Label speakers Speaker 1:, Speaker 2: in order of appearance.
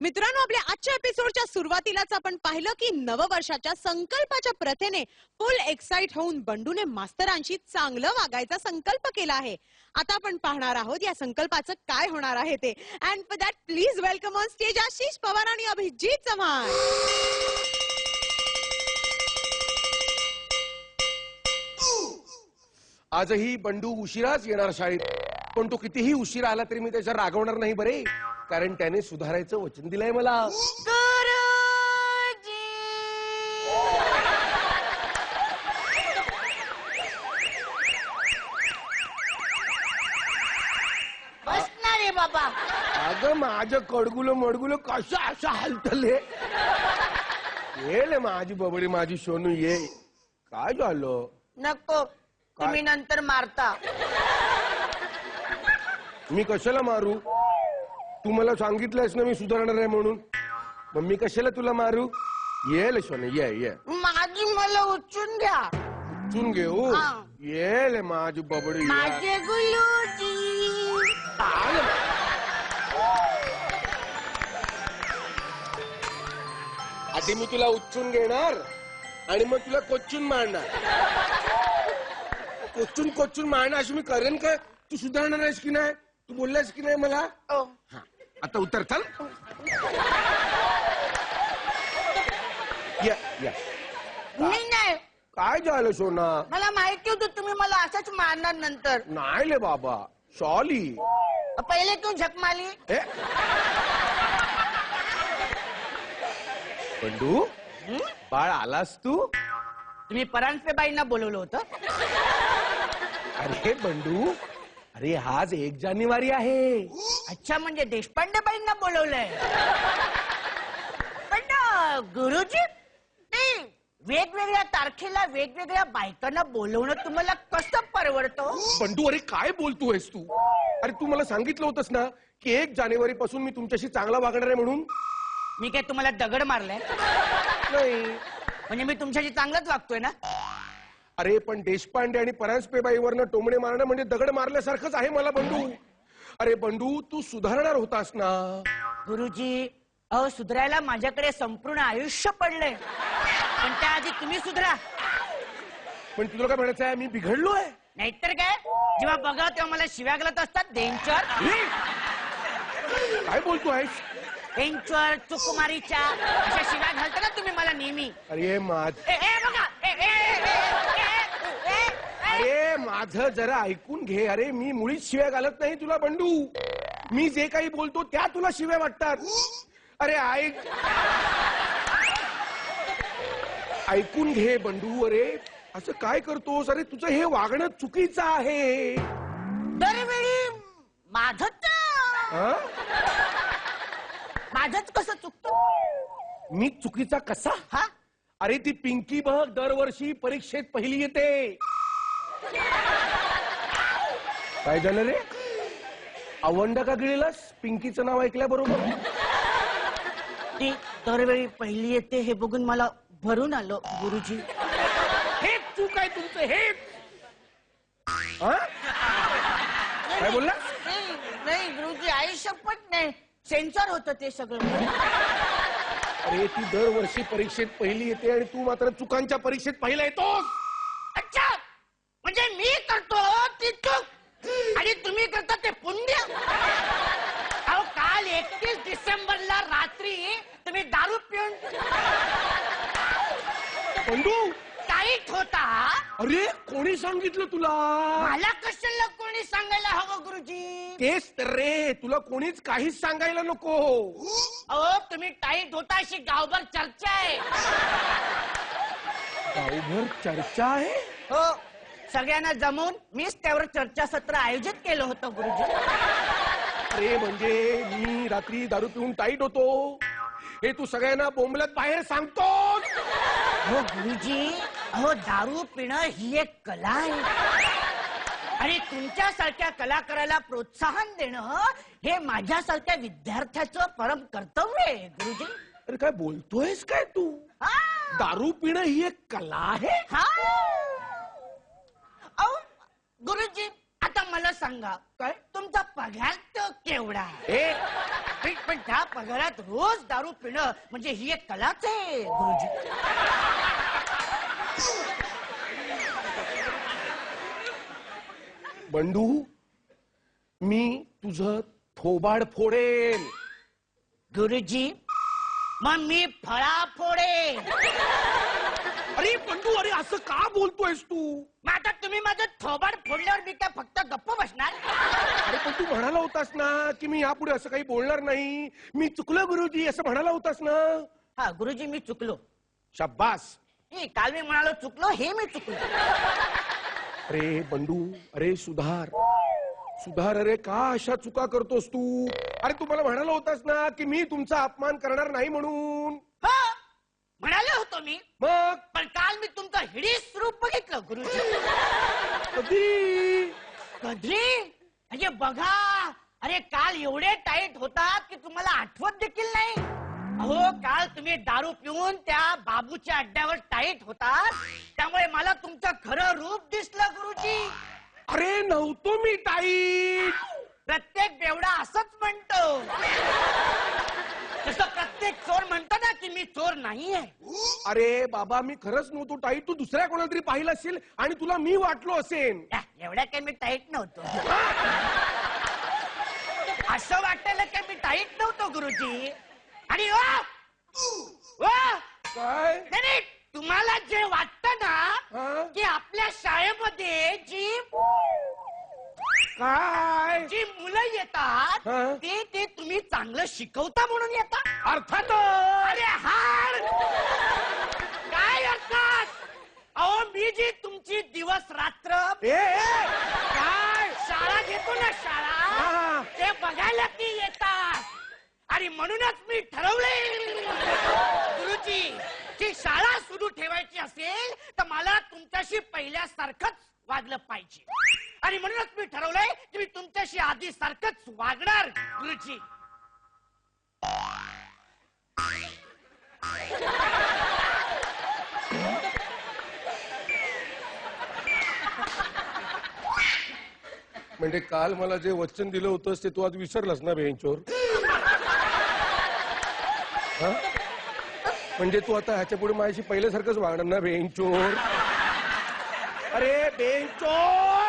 Speaker 1: मित्रांनो, आपल्या आजच्या एपिसोडच्या सुरुवातीलाच आपण पाहिलं की नववर्षाच्या संकल्पाच्या प्रथेने फुल एक्साइट होऊन बंडूने मास्तरांशी चांगलं वागायचा संकल्प केला आहे. आता आपण पाहणार आहोत या संकल्पाचं काय होणार आहे ते. And for that please welcome on stage Ashish Pawar आणि अभिजीत चव्हाण.
Speaker 2: आजही बंडू उशिराच येणार शाळेत, पण तो कितीही उशिरा आला तरी मी त्याच्यावर रागवणार नाही बरे, कारण त्याने सुधारायचं वचन दिलंय मला.
Speaker 3: बसणार रे बाबा.
Speaker 2: अगं माझं कडगुलं मडगुलं कसं असं हालतले. ये माझी बबडी माझी सोनू ये. काय झालं?
Speaker 3: नको, तुम्ही नंतर मारता.
Speaker 2: मी कशाला मारू? तू मला सांगितलंयस ना मी सुधारणार आहे म्हणून, मग मी कशाला तुला मारू? ये सोने ये ये.
Speaker 3: माझी मला उचलून घ्या.
Speaker 2: उचून घेऊ.
Speaker 3: हा.
Speaker 2: ये माझी बबडी.
Speaker 3: माझे गुलूजी.
Speaker 2: आधी मी तुला उचलून घेणार आणि मग तुला कोचून मारणार. कोचून कोचून मारणार अशी मी करेन का? तू सुधारणार आहेस की नाही? तू बोललास की नाही मला? हा, आता उतर चल. या या.
Speaker 3: मी नाही.
Speaker 2: काय झालं सोना?
Speaker 3: मला माहिती होतं तुम्ही मला असंच मारणार नंतर.
Speaker 2: नाही ले बाबा, सॉली.
Speaker 3: पहिले तू झक मारली.
Speaker 2: बंडू बाळ आलास तू?
Speaker 3: तुम्ही परांजपेबाईंना बोलवलं होतं.
Speaker 2: अरे बंडू, अरे आज 1 जानेवारी आहे.
Speaker 3: अच्छा, म्हणजे देशपांडेबाईंना बोलवलंय. पण गुरुजी, ते वेगवेगळ्या तारखेला वेगवेगळ्या बायकांना बोलवणं तुम्हाला कसं परवडतं?
Speaker 2: बंडू अरे काय बोलतोयस तू? अरे तू मला सांगितलं होतंस ना की 1 जानेवारी पासून मी तुमच्याशी चांगला वागणार आहे म्हणून.
Speaker 3: मी काय तुम्हाला दगड मारलाय?
Speaker 2: नाही.
Speaker 3: म्हणजे मी तुमच्याशी चांगलंच वागतोय ना?
Speaker 2: अरे पण देशपांडे आणि परांजपेबाईवरनं टोमणे मारणं म्हणजे दगड मारल्यासारखंच आहे मला बंडू. अरे बंडू तू सुधारणार होतास ना?
Speaker 3: गुरुजी, अहो सुधारायला माझ्याकडे संपूर्ण आयुष्य पडलंय, पण त्याआधी तुम्ही सुधरा.
Speaker 2: पण तुला काय म्हणायचं आहे? मी बिघडलोय?
Speaker 3: नाहीतर काय, जेव्हा बघा तेव्हा मला शिव्या घालत असतात. देंचर
Speaker 2: काय बोलतोयस?
Speaker 3: देंचर, चुकमारीच्या अशा शिव्या घालता ना तुम्ही मला नेहमी.
Speaker 2: अरे
Speaker 3: बघा,
Speaker 2: अरे माझं जरा ऐकून घे. अरे मी मुळीच शिव्या घालत नाही तुला बंडू. मी जे काही बोलतो त्या तुला शिव्या वाटतात. अरे ऐकून घे बंडू. अरे असं काय करतोस? अरे तुझं हे वागणं चुकीचं आहे.
Speaker 3: दरवेळी माझंच कसं चुकतं?
Speaker 2: मी चुकीचा कसा?
Speaker 3: हा,
Speaker 2: अरे ती पिंकी बघ दरवर्षी परीक्षेत पहिली येते. काय झालं रे? आवंडा का गिळलास पिंकीचं नाव ऐकल्याबरोबर?
Speaker 3: ती दरवेळी पहिली येते हे बघून मला भरून आलं गुरुजी.
Speaker 2: हे चूक आहे तुमचं. हे काय बोलला?
Speaker 3: नाही गुरुजी, आई शपथ नाही, सेन्सर होतं ते सगळं.
Speaker 2: अरे ती दरवर्षी परीक्षेत पहिली येते आणि तू मात्र चुकांच्या परीक्षेत पहिला येतोस.
Speaker 3: अच्छा, म्हणजे मी करतो ती चूक आणि तुम्ही करता ते पुण्य. अहो काल 31 डिसेंबरला रात्री तुम्ही दारू पिऊन
Speaker 2: बंडू
Speaker 3: टाईट होता.
Speaker 2: अरे कोणी सांगितलं तुला?
Speaker 3: मला कशाला कोणी सांगायला हवं गुरुजी?
Speaker 2: तेच तर रे, तुला कोणीच काहीच सांगायला नको.
Speaker 3: अहो तुम्ही टाईट होता अशी गावभर चर्चा आहे.
Speaker 2: गावभर चर्चा आहे?
Speaker 3: हो, सगळ्यांना जमून मीच त्यावर चर्चासत्र आयोजित केलं होतं गुरुजी.
Speaker 2: अरे म्हणजे मी रात्री दारू पिऊन टाईट होतो हे तू सगळ्यांना बोंबलत बाहेर सांगतोस?
Speaker 3: हो गुरुजी, अहो दारू पिणं ही एक कला आहे आणि तुमच्यासारख्या कलाकाराला प्रोत्साहन देणं हे माझ्यासारख्या विद्यार्थ्याचं परम कर्तव्य आहे गुरुजी.
Speaker 2: अरे काय बोलतोयस काय तू? दारू पिणं ही एक कला आहे?
Speaker 3: अहो गुरुजी, आता मला सांगा
Speaker 2: काय?
Speaker 3: तुमचा पगार तो केवढा आहे?
Speaker 2: ए
Speaker 3: पण त्या पगारात रोज दारू पिणं म्हणजे ही एक कलाच आहे गुरुजी.
Speaker 2: बंडू, मी तुझं थोबाड फोडेल.
Speaker 3: गुरुजी मग मी फळा फोडे.
Speaker 2: अरे बंडू, अरे असं का बोलतोयस तू?
Speaker 3: मग आता तुम्ही माझं थोबाड फोडल्यावर मी काय फक्त गप्प बसणार?
Speaker 2: अरे पण तू म्हणाला होतास ना की मी यापुढे असं काही बोलणार नाही, मी चुकलो गुरुजी असं म्हणाला होतास ना.
Speaker 3: हा गुरुजी मी चुकलो.
Speaker 2: शाब्बास.
Speaker 3: काल मी म्हणालो चुकलो, हे मी चुकलो.
Speaker 2: अरे बंडू, अरे सुधार सुधार. अरे का अशा चुका करतोस तू? अरे तू मला म्हणाला होतास ना की मी तुमचा अपमान करणार नाही म्हणून.
Speaker 3: हा म्हणालो होतो मी,
Speaker 2: मग
Speaker 3: पण काल मी तुमचं हिडीस रूप बघितलं गुरुजी.
Speaker 2: कधी?
Speaker 3: कधी म्हणजे बघा, अरे काल एवढे टाईट होतात की तुम्हाला आठवत देखील नाही. अहो काल तुम्ही दारू पिऊन त्या बाबूच्या अड्ड्यावर टाईट होतात, त्यामुळे मला तुमचं खरं रूप दिसलं गुरुजी.
Speaker 2: अरे नव्हतो मी टाईट.
Speaker 3: प्रत्येक बेवडा असंच म्हणतो. जसं प्रत्येक चोर म्हणतो ना की मी चोर नाहीये.
Speaker 2: अरे बाबा, मी खरंच नव्हतो टाईट. तू दुसऱ्या कोणाला तरी पाहिलं असेल आणि तुला मी वाटलो असेल.
Speaker 3: एवढ्या काही मी टाईट नव्हतो. असं वाटलं की मी टाईट नव्हतो गुरुजी. आणि
Speaker 2: काय?
Speaker 3: नाही, तुम्हाला जे वाटतं ना
Speaker 2: हा?
Speaker 3: की आपल्या शाळेमध्ये
Speaker 2: काय?
Speaker 3: जी मुलं येतात
Speaker 2: हा?
Speaker 3: ते तुम्ही चांगलं शिकवता म्हणून येतात.
Speaker 2: अर्थात.
Speaker 3: अरे हार काय अर्थात? अहो मी जी तुमची दिवस रात्र
Speaker 2: काय?
Speaker 3: शाळा घेतो ना शाळा,
Speaker 2: हा.
Speaker 3: ते बघायला ती येतात. आणि म्हणूनच मी ठरवले गुरुजी की शाळा सुरू ठेवायची असेल तर मला तुमच्याशी पहिल्यासारखंच वागलं पाहिजे. आणि म्हणूनच मी ठरवलंय की मी तुमच्याशी आधी सारखंच वागणार गुरुजी.
Speaker 2: म्हणजे काल मला जे वचन दिलं होतंस ते तू आज विसरलास ना बेंचोर? हा? म्हणजे तू आता ह्याच्या पुढे माझ्याशी पहिल्यासारखंच वागणार ना बेंचोर? अरे बेंचोर!